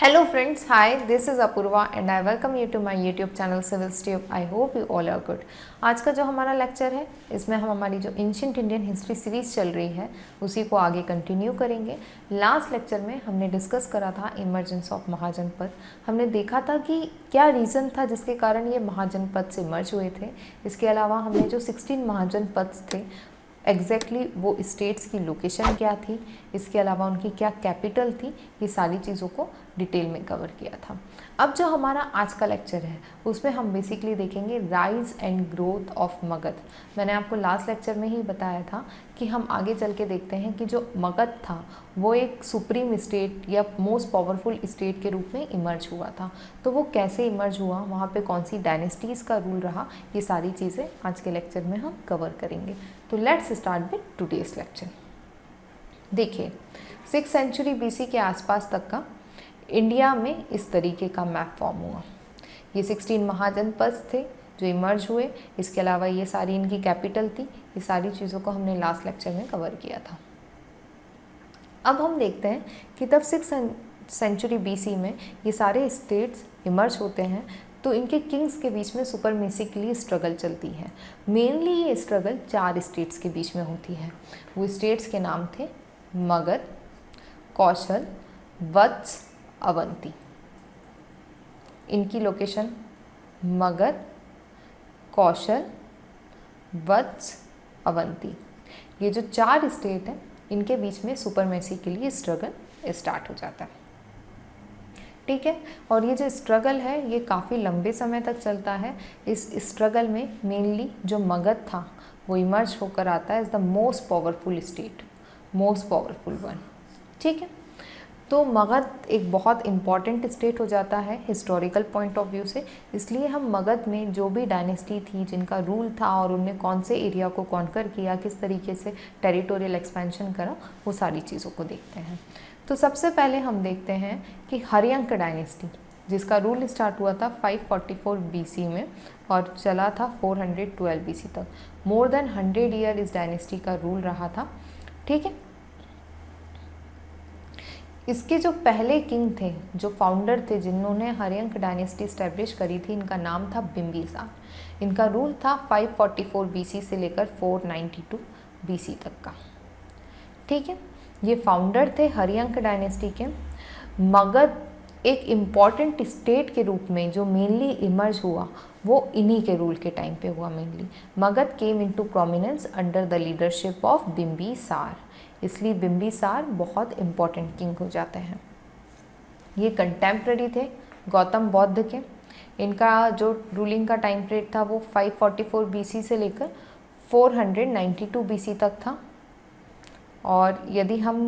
Hello friends, hi, this is Apurva and I welcome you to my YouTube channel Civil's Tube. I hope you all are good. आज का जो हमारा lecture है इसमें हम हमारी जो एंशिएंट इंडियन हिस्ट्री सीरीज़ चल रही है उसी को आगे कंटिन्यू करेंगे। लास्ट लेक्चर में हमने डिस्कस करा था इमर्जेंस ऑफ महाजनपद। हमने देखा था कि क्या रीज़न था जिसके कारण ये महाजनपद से मर्ज हुए थे। इसके अलावा हमने जो 16 महाजनपद थे एग्जैक्टली वो स्टेट्स की लोकेशन क्या थी, इसके अलावा उनकी क्या कैपिटल थी, ये सारी चीज़ों को डिटेल में कवर किया था। अब जो हमारा आज का लेक्चर है उसमें हम बेसिकली देखेंगे rise and growth of Magadh. मैंने आपको लास्ट लेक्चर में ही बताया था कि हम आगे चल के देखते हैं कि जो मगध था वो एक सुप्रीम स्टेट या मोस्ट पावरफुल स्टेट के रूप में इमर्ज हुआ था। तो वो कैसे इमर्ज हुआ, वहाँ पे कौन सी डायनेस्टीज़ का रूल रहा, ये सारी चीज़ें आज के लेक्चर में हम कवर करेंगे। तो let's start with today's lecture. देखिए 6th सेंचुरी बीसी के आसपास तक का इंडिया में इस तरीके का मैप फॉर्म हुआ। ये 16 महाजनपद थे जो इमर्ज हुए। इसके अलावा ये सारी इनकी कैपिटल थी। ये सारी चीज़ों को हमने लास्ट लेक्चर में कवर किया था। अब हम देखते हैं कि तब 6th सेंचुरी बीसी में ये सारे स्टेट्स इमर्ज होते हैं तो इनके किंग्स के बीच में सुपरमेसी के लिए स्ट्रगल चलती है। मेनली ये स्ट्रगल 4 स्टेट्स के बीच में होती है। वो स्टेट्स के नाम थे मगध, कौशल, वत्स, अवंती। इनकी लोकेशन मगध, कौशल, वत्स, अवंती, ये जो 4 स्टेट हैं इनके बीच में सुपरमेसी के लिए स्ट्रगल स्टार्ट हो जाता है। ठीक है, और ये जो स्ट्रगल है ये काफ़ी लंबे समय तक चलता है। इस स्ट्रगल में मेनली जो मगध था वो इमर्ज होकर आता है as the most powerful state, most powerful one. ठीक है, तो मगध एक बहुत इम्पॉर्टेंट स्टेट हो जाता है हिस्टोरिकल पॉइंट ऑफ व्यू से। इसलिए हम मगध में जो भी डायनेस्टी थी जिनका रूल था और उनने कौन से एरिया को कॉन्कर किया, किस तरीके से टेरिटोरियल एक्सपेंशन करा, वो सारी चीज़ों को देखते हैं। तो सबसे पहले हम देखते हैं कि हर्यंक डायनेस्टी जिसका रूल स्टार्ट हुआ था 544 बीसी में और चला था 412 बीसी तक। मोर देन 100 ईयर इस डायनेस्टी का रूल रहा था। ठीक है, इसके जो पहले किंग थे, जो फाउंडर थे जिन्होंने हर्यंक डायनेस्टी स्टैब्लिश करी थी, इनका नाम था बिंबिसार। इनका रूल था 544 बीसी से लेकर 492 बीसी तक का। ठीक है, ये फाउंडर थे हर्यंक डायनेस्टी के। मगध एक इम्पॉर्टेंट स्टेट के रूप में जो मेनली इमर्ज हुआ वो इन्हीं के रूल के टाइम पे हुआ। Mainly Magadh came into prominence under the leadership of Bimbisara, इसलिए बिंबिसार बहुत इम्पॉर्टेंट किंग हो जाते हैं। ये कंटेम्प्रेरी थे गौतम बौद्ध के। इनका जो रूलिंग का टाइम पीरियड था वो 544 बीसी से लेकर 492 बीसी तक था। और यदि हम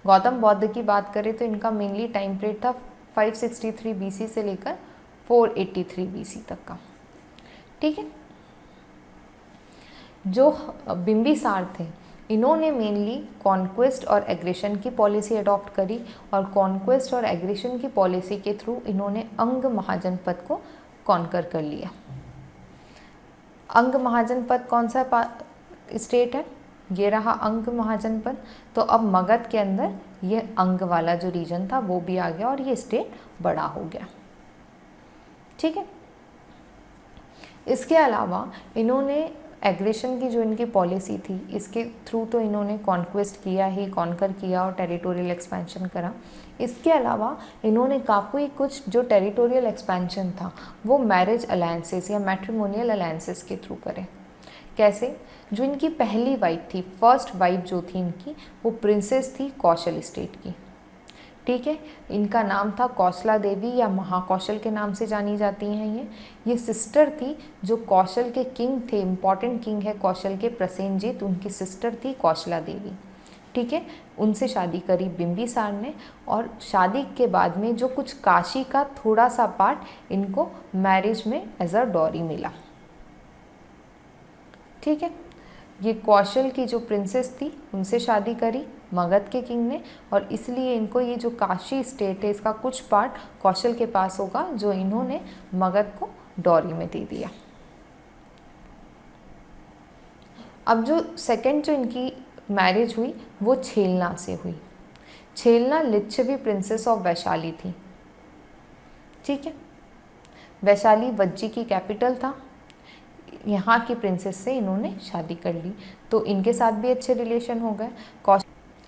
गौतम बौद्ध की बात करें तो इनका मेनली टाइम पीरियड था 563 बीसी से लेकर 483 बीसी तक का। ठीक है, जो बिंबिसार थे इन्होंने मेनली कॉन्क्वेस्ट और एग्रेशन की पॉलिसी अडॉप्ट करी और कॉन्क्वेस्ट और एग्रेशन की पॉलिसी के थ्रू इन्होंने अंग महाजनपद को कॉन्कर कर लिया। अंग महाजनपद कौन सा स्टेट है? ये रहा अंग महाजनपद। तो अब मगध के अंदर ये अंग वाला जो रीजन था वो भी आ गया और ये स्टेट बड़ा हो गया। ठीक है, इसके अलावा इन्होंने एग्रेशन की जो इनकी पॉलिसी थी इसके थ्रू तो इन्होंने कॉन्क्वेस्ट किया ही, कॉन्कर किया और टेरिटोरियल एक्सपेंशन करा। इसके अलावा इन्होंने काफ़ी कुछ जो टेरिटोरियल एक्सपेंशन था वो मैरिज अलायंसेस या मैट्रिमोनियल अलायंसेस के थ्रू करे। कैसे? जो इनकी पहली वाइफ थी, फर्स्ट वाइफ जो थी इनकी, वो प्रिंसेस थी कौशल स्टेट की। ठीक है, इनका नाम था कौशला देवी या महाकौशल के नाम से जानी जाती हैं। ये सिस्टर थी जो कौशल के किंग थे, इम्पॉर्टेंट किंग है कौशल के प्रसेनजीत, उनकी सिस्टर थी कौशला देवी। ठीक है, उनसे शादी करी बिंबिसार ने और शादी के बाद में जो कुछ काशी का थोड़ा सा पार्ट इनको मैरिज में एज अ डॉरी मिला। ठीक है, ये कौशल की जो प्रिंसेस थी उनसे शादी करी मगध के किंग ने और इसलिए इनको ये जो काशी स्टेट है इसका कुछ पार्ट कौशल के पास होगा जो इन्होंने मगध को डॉरी में दे दिया। अब जो सेकंड जो इनकी मैरिज हुई वो छेलना से हुई। छेलना लिच्छवी प्रिंसेस ऑफ वैशाली थी। ठीक है, वैशाली वज्जी की कैपिटल था। यहाँ की प्रिंसेस से इन्होंने शादी कर ली, तो इनके साथ भी अच्छे रिलेशन हो गए।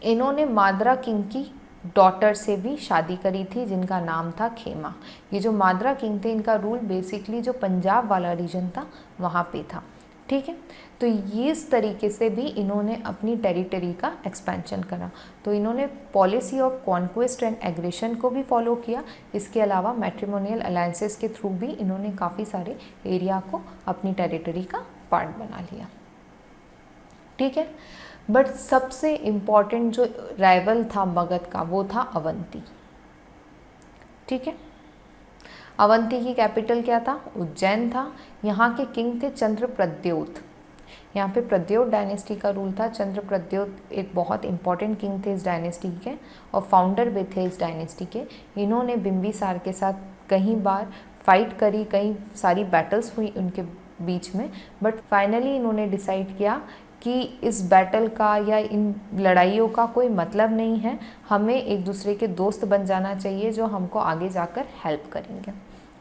इन्होंने माद्रा किंग की डॉटर से भी शादी करी थी, जिनका नाम था खेमा। ये जो माद्रा किंग थे, इनका रूल बेसिकली जो पंजाब वाला रीजन था वहाँ पे था। ठीक है, तो ये इस तरीके से भी इन्होंने अपनी टेरिटरी का एक्सपेंशन करा। तो इन्होंने policy of conquest and aggression को भी फॉलो किया। इसके अलावा मैट्रिमोनियल अलायंसेस के थ्रू भी इन्होंने काफ़ी सारे एरिया को अपनी टेरिटरी का पार्ट बना लिया। ठीक है, बट सबसे इम्पॉर्टेंट जो राइवल था मगध का, वो था अवंती। ठीक है, अवंती की कैपिटल क्या था? उज्जैन था। यहाँ के किंग थे चंद्रप्रद्योत। यहाँ पे प्रद्योत डायनेस्टी का रूल था। चंद्रप्रद्योत एक बहुत इंपॉर्टेंट किंग थे इस डायनेस्टी के और फाउंडर भी थे इस डायनेस्टी के। इन्होंने बिम्बिसार के साथ कई बार फाइट करी, कई सारी बैटल्स हुई उनके बीच में, बट फाइनली इन्होंने डिसाइड किया कि इस बैटल का या इन लड़ाइयों का कोई मतलब नहीं है, हमें एक दूसरे के दोस्त बन जाना चाहिए जो हमको आगे जाकर हेल्प करेंगे।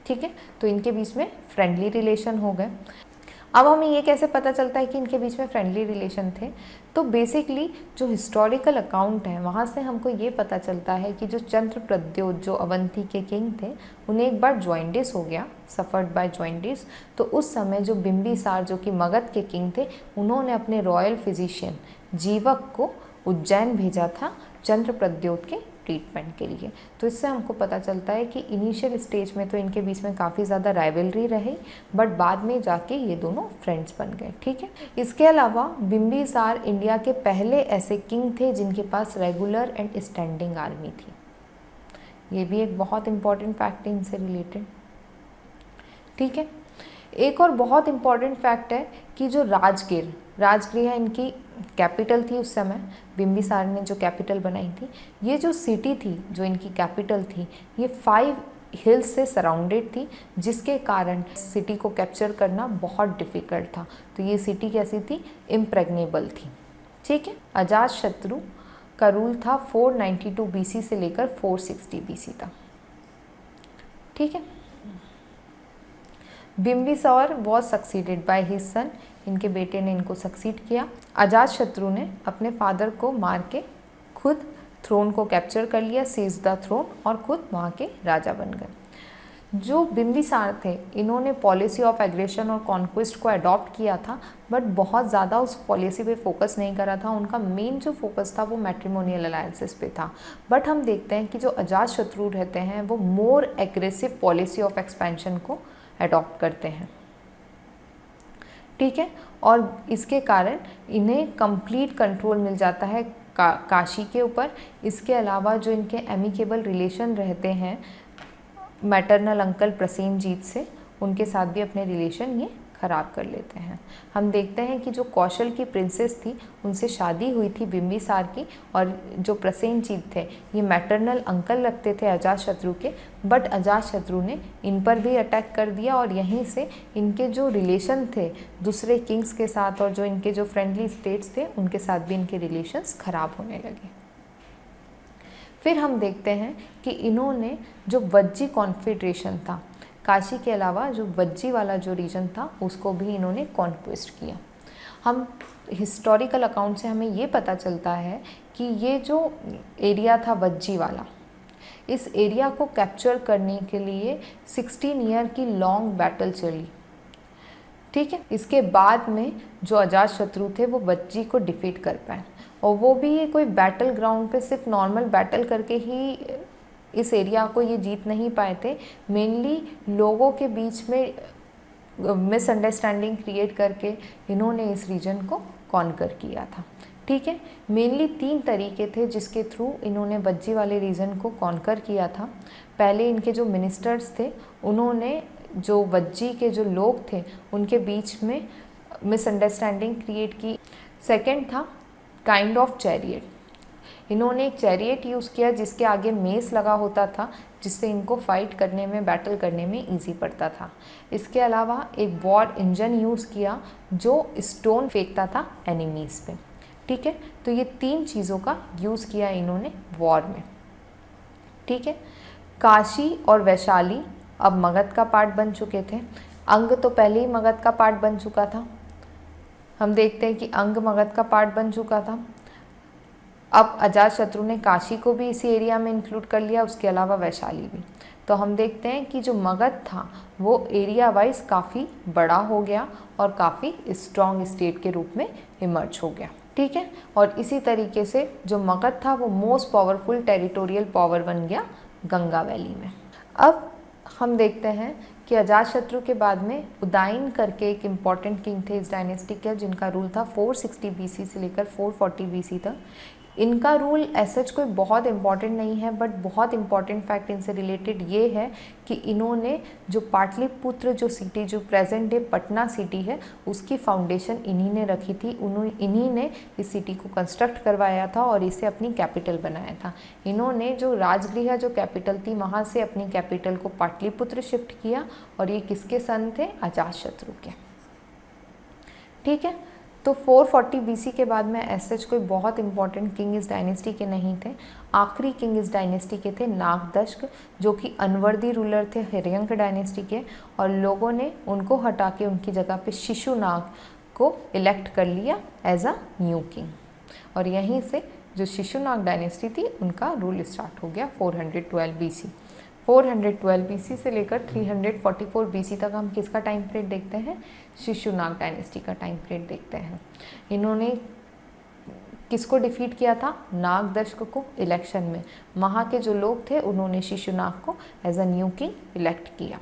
ठीक है, तो इनके बीच में फ्रेंडली रिलेशन हो गए। अब हमें ये कैसे पता चलता है कि इनके बीच में फ्रेंडली रिलेशन थे? तो बेसिकली जो हिस्टोरिकल अकाउंट है वहाँ से हमको ये पता चलता है कि जो चंद्रप्रद्योत जो अवंती के किंग थे, उन्हें एक बार जॉइंटिस हो गया, सफर्ड बाय जॉइंटिस। तो उस समय जो बिम्बिसार जो कि मगध के किंग थे, उन्होंने अपने रॉयल फिजिशियन जीवक को उज्जैन भेजा था चंद्रप्रद्योत के ट्रीटमेंट के लिए। तो इससे हमको पता चलता है कि इनिशियल स्टेज में तो इनके बीच में काफ़ी ज़्यादा राइवलरी रही, बट बाद में जाके ये दोनों फ्रेंड्स बन गए। ठीक है, इसके अलावा बिम्बिसार इंडिया के पहले ऐसे किंग थे जिनके पास रेगुलर एंड स्टैंडिंग आर्मी थी। ये भी एक बहुत इंपॉर्टेंट फैक्ट है इनसे रिलेटेड। ठीक है, एक और बहुत इम्पॉर्टेंट फैक्ट है कि जो राजगृह इनकी कैपिटल थी उस समय, बिम्बिसार ने जो कैपिटल बनाई थी, ये जो सिटी थी जो इनकी कैपिटल थी, ये 5 हिल्स से सराउंडेड थी, जिसके कारण सिटी को कैप्चर करना बहुत डिफ़िकल्ट था। तो ये सिटी कैसी थी? इम्प्रेग्नेबल थी। ठीक है, अजातशत्रु का रूल था 492 BC से लेकर 460 BC तक। ठीक है, Bimbisara was succeeded by his son, इनके बेटे ने इनको सक्सीड किया। अजातशत्रु ने अपने फादर को मार के खुद थ्रोन को कैप्चर कर लिया, सीज द थ्रोन, और खुद वहाँ के राजा बन गए। जो बिम्बिसार थे, इन्होंने पॉलिसी ऑफ एग्रेशन और कॉन्क्वेस्ट को अडॉप्ट किया था, बट बहुत ज़्यादा उस पॉलिसी पे फोकस नहीं करा था। उनका मेन जो फोकस था वो मैट्रिमोनियल अलायंसेस पे था। बट हम देखते हैं कि जो अजातशत्रु रहते हैं वो more aggressive policy of expansion को अडॉप्ट करते हैं। ठीक है, और इसके कारण इन्हें कंप्लीट कंट्रोल मिल जाता है काशी के ऊपर। इसके अलावा जो इनके एमिकेबल रिलेशन रहते हैं मैटरनल अंकल प्रसेनजीत से, उनके साथ भी अपने रिलेशन ये ख़राब कर लेते हैं। हम देखते हैं कि जो कौशल की प्रिंसेस थी उनसे शादी हुई थी बिम्बिसार की, और जो प्रसेनजीत थे ये मैटरनल अंकल लगते थे अजातशत्रु के, बट अजातशत्रु ने इन पर भी अटैक कर दिया और यहीं से इनके जो रिलेशन थे दूसरे किंग्स के साथ और जो इनके जो फ्रेंडली स्टेट्स थे उनके साथ भी इनके रिलेशंस ख़राब होने लगे। फिर हम देखते हैं कि इन्होंने जो वज्जी कॉन्फेडरेशन था, काशी के अलावा जो वज्जी वाला जो रीजन था उसको भी इन्होंने कॉन्क्वेस्ट किया। हम हिस्टोरिकल अकाउंट से हमें ये पता चलता है कि ये जो एरिया था वज्जी वाला, इस एरिया को कैप्चर करने के लिए 16 ईयर की लॉन्ग बैटल चली। ठीक है, इसके बाद में जो अजातशत्रु थे वो वज्जी को डिफीट कर पाए, और वो भी कोई बैटल ग्राउंड पे सिर्फ नॉर्मल बैटल करके ही इस एरिया को ये जीत नहीं पाए थे। मेनली लोगों के बीच में मिसअंडरस्टैंडिंग क्रिएट करके इन्होंने इस रीजन को कॉन्कर किया था। ठीक है, मेनली 3 तरीके थे जिसके थ्रू इन्होंने वज्जी वाले रीजन को कॉन्कर किया था। पहले इनके जो मिनिस्टर्स थे उन्होंने जो वज्जी के जो लोग थे उनके बीच में मिसअंडरस्टैंडिंग क्रिएट की। सेकंड था काइंड ऑफ चैरियट, इन्होंने एक चैरियट यूज़ किया जिसके आगे मेस लगा होता था, जिससे इनको फाइट करने में, बैटल करने में ईजी पड़ता था। इसके अलावा एक वॉर इंजन यूज़ किया जो स्टोन फेंकता था एनिमीज़ पे। ठीक है, तो ये 3 चीज़ों का यूज़ किया इन्होंने वॉर में। ठीक है, काशी और वैशाली अब मगध का पार्ट बन चुके थे। अंग तो पहले ही मगध का पार्ट बन चुका था, हम देखते हैं कि अंग मगध का पार्ट बन चुका था। अब अजातशत्रु ने काशी को भी इसी एरिया में इंक्लूड कर लिया, उसके अलावा वैशाली भी। तो हम देखते हैं कि जो मगध था वो एरिया वाइज काफ़ी बड़ा हो गया और काफ़ी स्ट्रॉन्ग स्टेट के रूप में इमर्ज हो गया। ठीक है, और इसी तरीके से जो मगध था वो मोस्ट पावरफुल टेरिटोरियल पावर बन गया गंगा वैली में। अब हम देखते हैं कि अजातशत्रु के बाद में उदयन करके एक इम्पॉर्टेंट किंग थे इस डायनेस्टी के, जिनका रूल था 460 BC से लेकर 440 BC तक। इनका रूल ऐसा कोई बहुत इम्पॉर्टेंट नहीं है, बट बहुत इम्पॉर्टेंट फैक्ट इनसे रिलेटेड ये है कि इन्होंने जो पाटलिपुत्र जो सिटी जो प्रेजेंट डे पटना सिटी है उसकी फाउंडेशन इन्हीं ने रखी थी। इन्हीं ने इस सिटी को कंस्ट्रक्ट करवाया था और इसे अपनी कैपिटल बनाया था। इन्होंने जो राजगृह जो कैपिटल थी वहाँ से अपनी कैपिटल को पाटलिपुत्र शिफ्ट किया और ये किसके सन थे? अजातशत्रु के। ठीक है, तो 440 BC के बाद में ऐसे कोई बहुत इंपॉर्टेंट किंग इस डायनेस्टी के नहीं थे। आखिरी किंग इस डायनेस्टी के थे नागदश्क, जो कि अनवर्दी रूलर थे हर्यंक डायनेस्टी के, और लोगों ने उनको हटा के उनकी जगह पे शिशुनाग को इलेक्ट कर लिया एज अ न्यू किंग। और यहीं से जो शिशुनाग डायनेस्टी थी उनका रूल स्टार्ट हो गया 412 BC। 412 BC से लेकर 344 BC तक हम किसका टाइम पीरियड देखते हैं? शिशुनाग डायनेस्टी का टाइम पीरियड देखते हैं। इन्होंने किसको डिफीट किया था? नागदश्क को इलेक्शन में। वहाँ के जो लोग थे उन्होंने शिशुनाग को as a new king elect किया।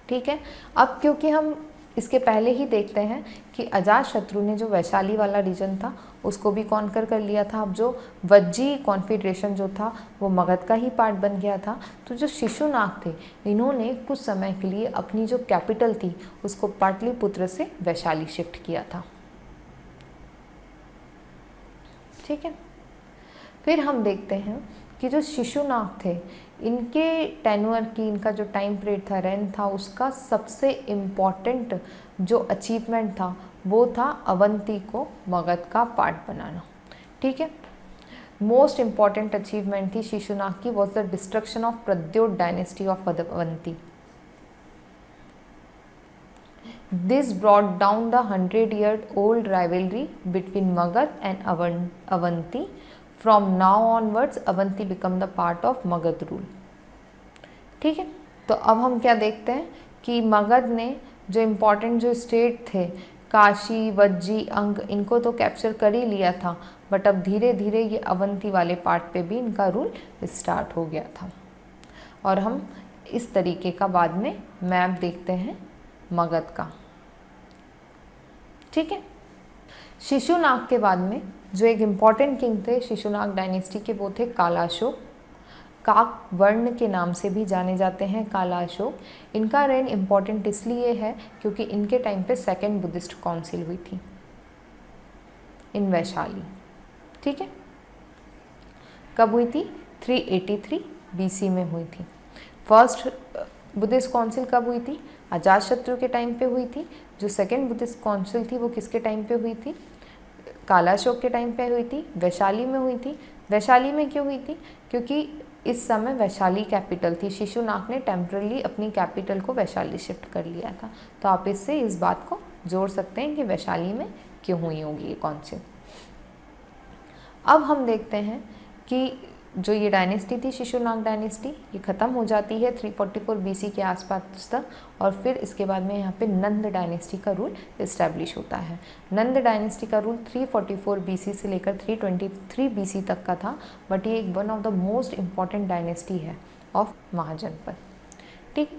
ठीक है, अब क्योंकि हम इसके पहले ही देखते हैं कि अजातशत्रु ने जो वैशाली वाला रीजन था उसको भी कॉन्कर कर लिया था। अब जो वज्जी कॉन्फेडरेशन जो था वो मगध का ही पार्ट बन गया था। तो जो शिशुनाग थे इन्होंने कुछ समय के लिए अपनी जो कैपिटल थी उसको पाटलिपुत्र से वैशाली शिफ्ट किया था। ठीक है, फिर हम देखते हैं कि जो शिशुनाग थे इनके टेन्योर की, इनका जो टाइम पीरियड था, रेन था, उसका सबसे इम्पॉर्टेंट जो अचीवमेंट था वो था अवंती को मगध का पार्ट बनाना। ठीक है, मोस्ट इम्पॉर्टेंट अचीवमेंट थी शिशुनाग की was the destruction of Pradyot dynasty of Avanti. This brought down the 100-year-old rivalry between Magad and Avanti. From now onwards, Avanti become the part of Magad rule. ठीक है, तो अब हम क्या देखते हैं कि मगध ने जो इम्पोर्टेंट जो स्टेट थे काशी, वज्जी, अंग, इनको तो कैप्चर कर ही लिया था, बट अब धीरे धीरे ये अवंती वाले पार्ट पे भी इनका रूल स्टार्ट हो गया था। और हम इस तरीके का बाद में मैप देखते हैं मगध का। ठीक है, शिशुनाग के बाद में जो एक इम्पॉर्टेंट किंग थे शिशुनाग डायनेस्टी के वो थे कालाशोक। काक वर्ण के नाम से भी जाने जाते हैं कालाशोक। इनका रेन इम्पॉर्टेंट इसलिए है क्योंकि इनके टाइम पे सेकेंड बुद्धिस्ट काउंसिल हुई थी इन वैशाली। ठीक है, कब हुई थी? 383 BC में हुई थी। फर्स्ट बुद्धिस्ट काउंसिल कब हुई थी? अजातशत्रु के टाइम पे हुई थी। जो सेकेंड बुद्धिस्ट काउंसिल थी वो किसके टाइम पे हुई थी? कालाशोक के टाइम पे हुई थी, वैशाली में हुई थी। वैशाली में क्यों हुई थी? क्योंकि इस समय वैशाली कैपिटल थी। शिशुनाग ने टेम्परली अपनी कैपिटल को वैशाली शिफ्ट कर लिया था। तो आप इससे इस बात को जोड़ सकते हैं कि वैशाली में क्यों हुई होगी ये काउंसिल। अब हम देखते हैं कि जो ये डायनेस्टी थी शिशुनाग डायनेस्टी, ये ख़त्म हो जाती है 344 BC के आसपास तक, और फिर इसके बाद में यहाँ पे नंद डायनेस्टी का रूल इस्टेब्लिश होता है। नंद डायनेस्टी का रूल 344 BC से लेकर 323 BC तक का था, बट ये एक one of the most important dynasty है ऑफ महाजनपद। ठीक,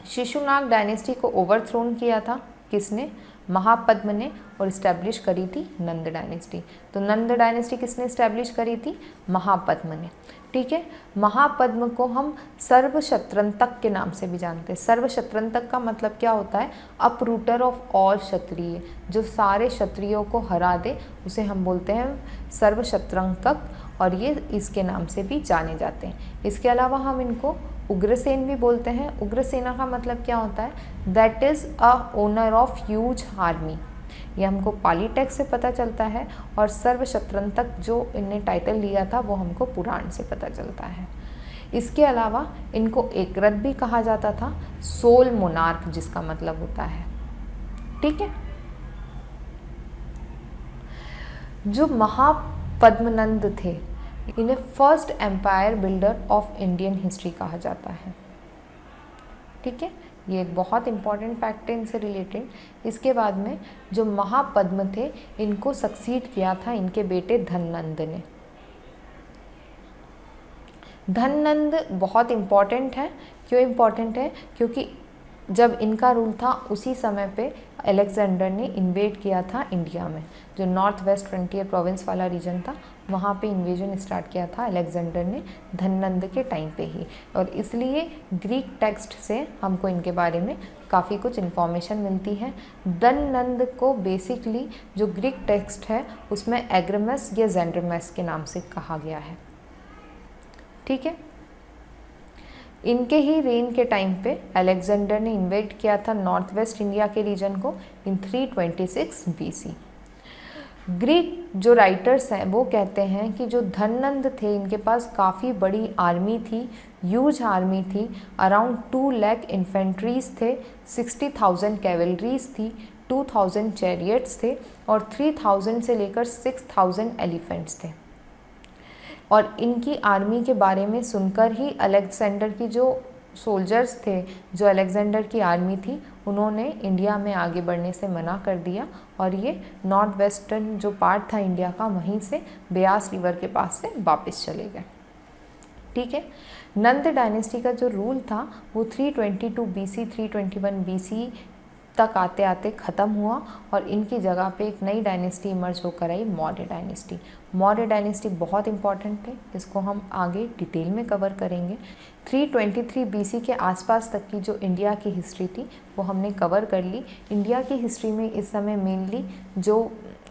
शिशुनाग डायनेस्टी को ओवरथ्रोन किया था किसने? महापद्म ने, और इस्टेब्लिश करी थी नंद डायनेस्टी। तो नंद डायनेस्टी किसने इस्टेब्लिश करी थी? महापद्म ने। ठीक है, महापद्म को हम सर्वशत्रंतक के नाम से भी जानते हैं। सर्वशत्रंतक का मतलब क्या होता है? अपरूटर ऑफ ऑल क्षत्रिय, जो सारे क्षत्रियों को हरा दे उसे हम बोलते हैं सर्वशत्रंतक, और ये इसके नाम से भी जाने जाते हैं। इसके अलावा हम इनको उग्रसेन भी बोलते हैं। उग्रसेना का मतलब क्या होता है? That is a owner of huge army. ये हमको पाली टेक्स्ट से पता चलता है, और सर्व शत्रंतक जो इनने टाइटल लिया था वो हमको पुराण से पता चलता है। इसके अलावा इनको एकरथ भी कहा जाता था, सोल मोनार्क जिसका मतलब होता है। ठीक है। जो महापद्मनंद थे इन्हें first empire builder of Indian history कहा जाता है। ठीक है, ये एक बहुत इंपॉर्टेंट फैक्ट है इनसे रिलेटेड। इसके बाद में जो महापद्म थे इनको सक्सीड किया था इनके बेटे धननंद ने। धननंद बहुत इम्पॉर्टेंट है। क्यों इम्पॉर्टेंट है? क्योंकि जब इनका रूल था उसी समय पे अलेक्जेंडर ने इन्वेड किया था इंडिया में, जो नॉर्थ वेस्ट फ्रंटियर प्रोविंस वाला रीजन था वहाँ पे इन्वेजन स्टार्ट किया था अलेक्जेंडर ने धननंद के टाइम पे ही। और इसलिए ग्रीक टेक्स्ट से हमको इनके बारे में काफ़ी कुछ इन्फॉर्मेशन मिलती है। धननंद को बेसिकली जो ग्रीक टेक्स्ट है उसमें एग्रमस या जेंड्रमस के नाम से कहा गया है। ठीक है। इनके ही रेन के टाइम पे अलेक्जेंडर ने इन्वेड किया था नॉर्थ वेस्ट इंडिया के रीजन को इन 326 BC। ग्रीक जो राइटर्स हैं वो कहते हैं कि जो धननंद थे इनके पास काफ़ी बड़ी आर्मी थी, ह्यूज आर्मी थी। अराउंड 2 लाख इन्फेंट्रीज थे, 60,000 कैवलरीज थी, 2,000 चैरियट्स थे और 3,000 से लेकर 6,000 एलिफेंट्स थे। और इनकी आर्मी के बारे में सुनकर ही अलेक्जेंडर की जो सोल्जर्स थे, जो अलेक्जेंडर की आर्मी थी, उन्होंने इंडिया में आगे बढ़ने से मना कर दिया और ये नॉर्थ वेस्टर्न जो पार्ट था इंडिया का वहीं से ब्यास रिवर के पास से वापस चले गए। ठीक है। नंद डायनेस्टी का जो रूल था वो 322 BC 321 BC तक आते आते ख़त्म हुआ और इनकी जगह पे एक नई डायनेस्टी इमर्ज होकर आई, मौर्य डायनेस्टी। मौर्य डायनेस्टी बहुत इंपॉर्टेंट है, इसको हम आगे डिटेल में कवर करेंगे। 323 BC के आसपास तक की जो इंडिया की हिस्ट्री थी वो हमने कवर कर ली। इंडिया की हिस्ट्री में इस समय मेनली जो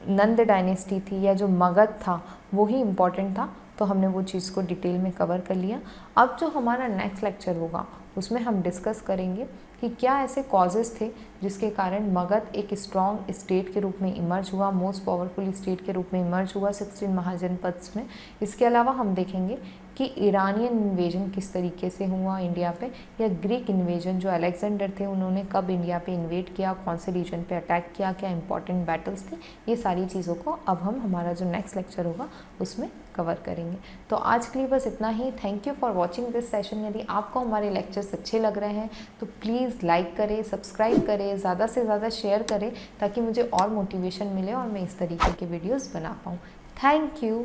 नंद डायनेस्टी थी या जो मगध था वो ही इम्पॉर्टेंट था, तो हमने वो चीज़ को डिटेल में कवर कर लिया। अब जो हमारा नेक्स्ट लेक्चर होगा उसमें हम डिस्कस करेंगे कि क्या ऐसे कॉजेज़ थे जिसके कारण मगध एक स्ट्रॉन्ग स्टेट के रूप में इमर्ज हुआ, मोस्ट पावरफुल स्टेट के रूप में इमर्ज हुआ 16 महाजनपद में। इसके अलावा हम देखेंगे कि ईरानियन इन्वेजन किस तरीके से हुआ इंडिया पे, या ग्रीक इन्वेजन जो अलेक्जेंडर थे उन्होंने कब इंडिया पे इन्वेड किया, कौन से रीजन पे अटैक किया, क्या इंपॉर्टेंट बैटल्स थे। ये सारी चीज़ों को अब हम हमारा जो नेक्स्ट लेक्चर होगा उसमें कवर करेंगे। तो आज के लिए बस इतना ही। Thank you for watching this session. यदि आपको हमारे लेक्चर्स अच्छे लग रहे हैं तो प्लीज़ लाइक करें, सब्सक्राइब करें, ज़्यादा से ज़्यादा शेयर करें ताकि मुझे और मोटिवेशन मिले और मैं इस तरीके के वीडियोज़ बना पाऊँ। Thank you.